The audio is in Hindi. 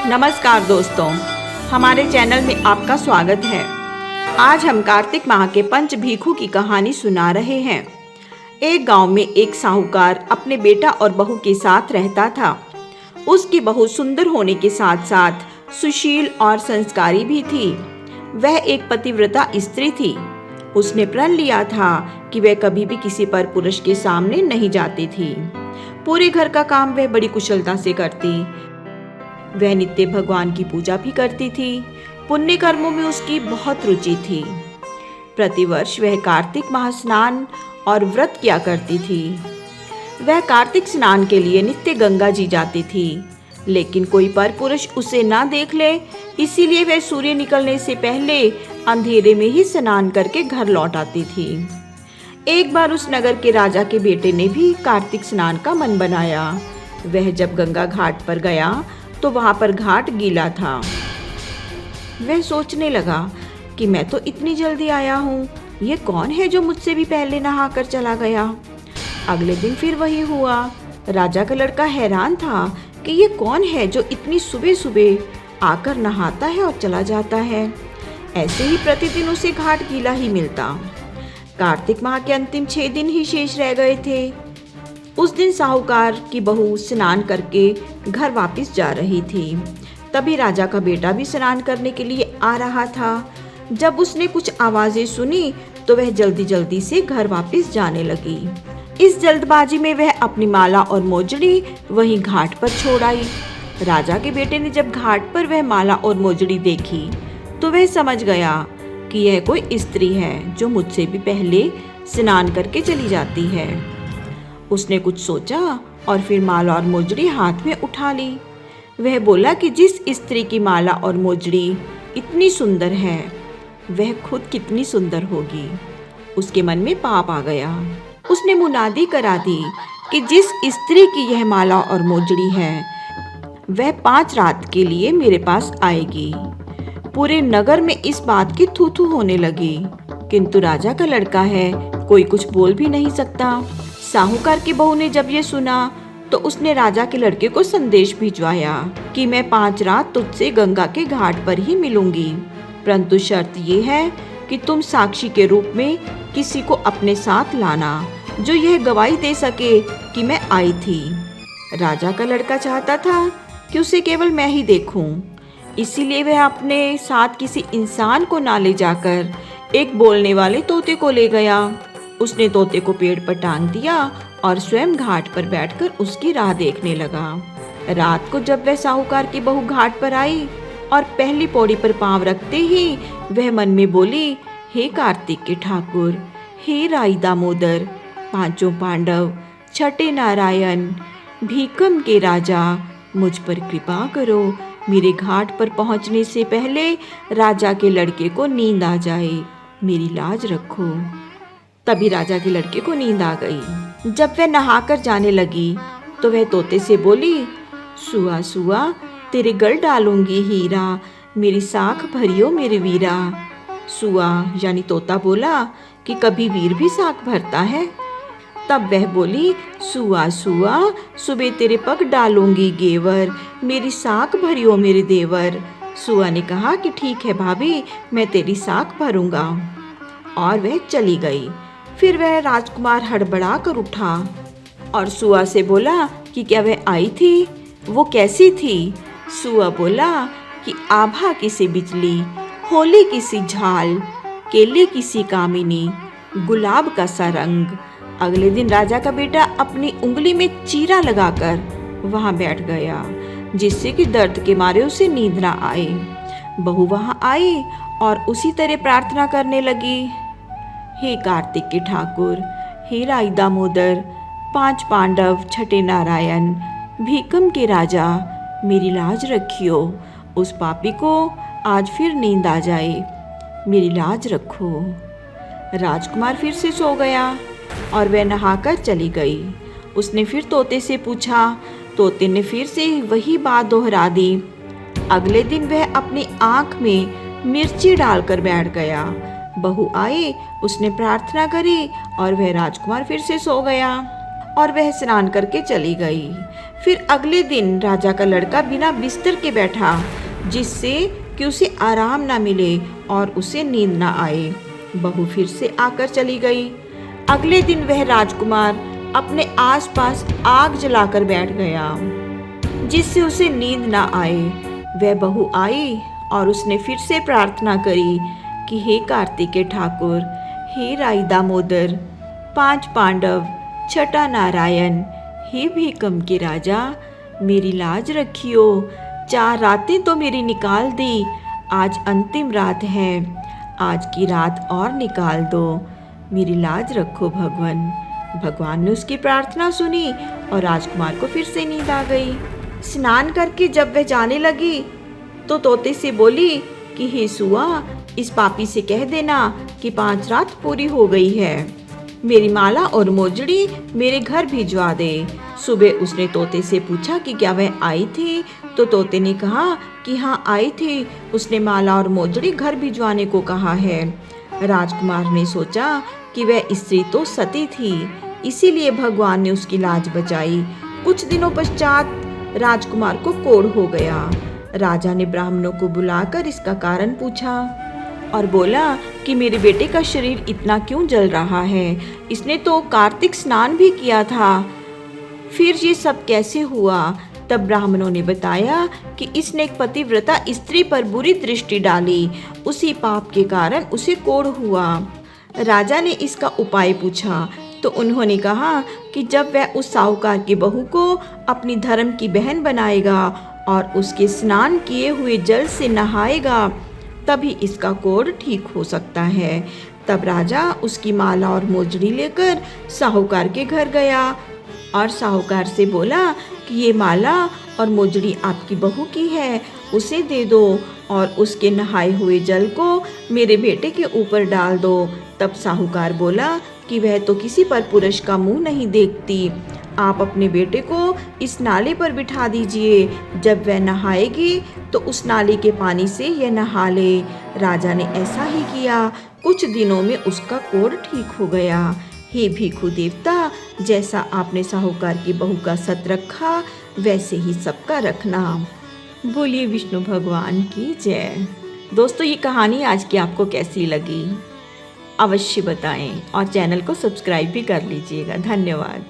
नमस्कार दोस्तों, हमारे चैनल में आपका स्वागत है। आज हम कार्तिक माह के पंच भीखू की कहानी सुना रहे हैं। एक गांव में एक साहूकार अपने बेटा और बहू के साथ रहता था। उसकी बहू सुंदर होने के साथ साथ सुशील और संस्कारी भी थी। वह एक पतिव्रता स्त्री थी। उसने प्रण लिया था कि वह कभी भी किसी पर पुरुष के सामने नहीं जाती थी। पूरे घर का काम वह बड़ी कुशलता से करती। वह नित्य भगवान की पूजा भी करती थी। पुण्य कर्मों में उसकी बहुत रुचि थी। प्रतिवर्ष वह कार्तिक माह स्नान और व्रत किया करती थी। वह कार्तिक स्नान के लिए नित्य गंगा जी जाती थी, लेकिन कोई पर पुरुष उसे ना देख ले, इसीलिए वह सूर्य निकलने से पहले अंधेरे में ही स्नान करके घर लौट आती थी। एक बार उस नगर के राजा के बेटे ने भी कार्तिक स्नान का मन बनाया। वह जब गंगा घाट पर गया तो वहां पर घाट गीला था। वह सोचने लगा कि मैं तो इतनी जल्दी आया हूँ, ये कौन है जो मुझसे भी पहले नहाकर चला गया। अगले दिन फिर वही हुआ। राजा का लड़का हैरान था कि ये कौन है जो इतनी सुबह सुबह आकर नहाता है और चला जाता है। ऐसे ही प्रतिदिन उसे घाट गीला ही मिलता। कार्तिक माह के अंतिम 6 दिन ही शेष रह गए थे। उस दिन साहूकार की बहू स्नान करके घर वापस जा रही थी। तभी राजा का बेटा भी स्नान करने के लिए आ रहा था। जब उसने कुछ आवाजें सुनी तो वह जल्दी जल्दी से घर वापस जाने लगी। इस जल्दबाजी में वह अपनी माला और मोजड़ी वहीं घाट पर छोड़ आई। राजा के बेटे ने जब घाट पर वह माला और मोजड़ी देखी तो वह समझ गया कि यह कोई स्त्री है जो मुझसे भी पहले स्नान करके चली जाती है। उसने कुछ सोचा और फिर माला और मोजड़ी हाथ में उठा ली। वह बोला कि जिस स्त्री की माला और मोजड़ी इतनी सुंदर है, वह खुद कितनी सुंदर होगी। उसके मन में पाप आ गया। उसने मुनादी करा दी कि जिस स्त्री की यह माला और मोजड़ी है, वह 5 रात के लिए मेरे पास आएगी। पूरे नगर में इस बात की थू थू होने लगी, किंतु राजा का लड़का है, कोई कुछ बोल भी नहीं सकता। साहूकार की बहू ने जब ये सुना तो उसने राजा के लड़के को संदेश भिजवाया कि मैं 5 रात तुझसे गंगा के घाट पर ही मिलूंगी, परंतु शर्त ये है कि तुम साक्षी के रूप में किसी को अपने साथ लाना जो यह गवाही दे सके कि मैं आई थी। राजा का लड़का चाहता था कि उसे केवल मैं ही देखूं, इसीलिए वह अपने साथ किसी इंसान को ना ले जाकर एक बोलने वाले तोते को ले गया। उसने तोते को पेड़ पर टांग दिया और स्वयं घाट पर बैठकर उसकी राह देखने लगा। रात को जब वह साहूकार की बहू घाट पर आई और पहली पौड़ी पर पांव रखते ही वह मन में बोली, हे कार्तिक के ठाकुर, हे राई दामोदर, 5 पांडव, छठे नारायण, भीकम के राजा, मुझ पर कृपा करो। मेरे घाट पर पहुंचने से पहले राजा के लड़के को नींद आ जाए, मेरी लाज रखो। तभी राजा के लड़के को नींद आ गई। जब वह नहाकर जाने लगी तो वह तोते से बोली, सुआ सुआ तेरे गल डालूंगी हीरा, मेरी साख भरियो मेरे वीरा। सुआ यानी तोता बोला कि कभी वीर भी साख भरता है। तब वह बोली, सुआ सुआ सुबह तेरे पग डालूंगी गेवर, मेरी साख भरियो मेरे देवर। सुआ ने कहा कि ठीक है भाभी, मैं तेरी साख भरूंगा, और वह चली गई। फिर वह राजकुमार हड़बड़ा कर उठा और सुआ से बोला कि क्या वह आई थी, वो कैसी थी। सुआ बोला कि आभा किसी बिजली, होली किसी झाल, केले किसी कामिनी, गुलाब का सा रंग। अगले दिन राजा का बेटा अपनी उंगली में चीरा लगाकर वहां बैठ गया, जिससे कि दर्द के मारे उसे नींद ना आए। बहू वहां आई और उसी तरह प्रार्थना करने लगी, हे कार्तिक के ठाकुर, हे राई दामोदर, 5 पांडव, छठे नारायण, भीकम के राजा, मेरी लाज रखियो। उस पापी को आज फिर नींद आ जाए, मेरी लाज रखो। राजकुमार फिर से सो गया और वह नहाकर चली गई। उसने फिर तोते से पूछा। तोते ने फिर से वही बात दोहरा दी। अगले दिन वह अपनी आंख में मिर्ची डालकर बैठ गया। बहू आई, उसने प्रार्थना करी और वह राजकुमार फिर से सो गया और वह स्नान करके चली गई। फिर अगले दिन राजा का लड़का बिना बिस्तर के बैठा, जिससे कि उसे आराम ना मिले और उसे नींद ना आए। बहू फिर से आकर चली गई। अगले दिन वह राजकुमार अपने आसपास आग जलाकर बैठ गया, जिससे उसे नींद ना आए। वह बहू आई और उसने फिर से प्रार्थना करी कि हे कार्तिकेय ठाकुर, हे राई दामोदर, 5 पांडव, छठा नारायण, हे भीकम के राजा, मेरी लाज रखियो। 4 रातें तो मेरी निकाल दी, आज अंतिम रात है, आज की रात और निकाल दो, मेरी लाज रखो भगवान। भगवान ने उसकी प्रार्थना सुनी और राजकुमार को फिर से नींद आ गई। स्नान करके जब वह जाने लगी तो तोते से बोली कि हे सुआ, इस पापी से कह देना कि 5 रात पूरी हो गई है, मेरी माला और मोजड़ी मेरे घर भिजवा दे। सुबह उसने तोते से पूछा कि क्या वह आई थी, तो तोते ने कहा कि हाँ आई थी, उसने माला और मोजड़ी घर भिजवाने को कहा है। राजकुमार ने सोचा कि वह स्त्री तो सती थी, इसीलिए भगवान ने उसकी लाज बचाई। कुछ दिनों पश्चात राजकुमार को कोढ़ हो गया। राजा ने ब्राह्मणों को बुलाकर इसका कारण पूछा और बोला कि मेरे बेटे का शरीर इतना क्यों जल रहा है, इसने तो कार्तिक स्नान भी किया था, फिर ये सब कैसे हुआ। तब ब्राह्मणों ने बताया कि इसने एक पतिव्रता स्त्री पर बुरी दृष्टि डाली, उसी पाप के कारण उसे कोढ़ हुआ। राजा ने इसका उपाय पूछा तो उन्होंने कहा कि जब वह उस साहूकार की बहू को अपनी धर्म की बहन बनाएगा और उसके स्नान किए हुए जल से नहाएगा, तभी इसका कोढ़ ठीक हो सकता है। तब राजा उसकी माला और मोजड़ी लेकर साहूकार के घर गया और साहूकार से बोला कि ये माला और मोजड़ी आपकी बहू की है, उसे दे दो और उसके नहाए हुए जल को मेरे बेटे के ऊपर डाल दो। तब साहूकार बोला कि वह तो किसी पर पुरुष का मुंह नहीं देखती, आप अपने बेटे को इस नाले पर बिठा दीजिए, जब वह नहाएगी तो उस नाले के पानी से यह नहा ले। राजा ने ऐसा ही किया, कुछ दिनों में उसका कोढ़ ठीक हो गया। हे भिखु देवता, जैसा आपने साहूकार की बहू का सत रखा, वैसे ही सबका रखना। बोलिए विष्णु भगवान की जय। दोस्तों, ये कहानी आज की आपको कैसी लगी अवश्य बताएं और चैनल को सब्सक्राइब भी कर लीजिएगा। धन्यवाद।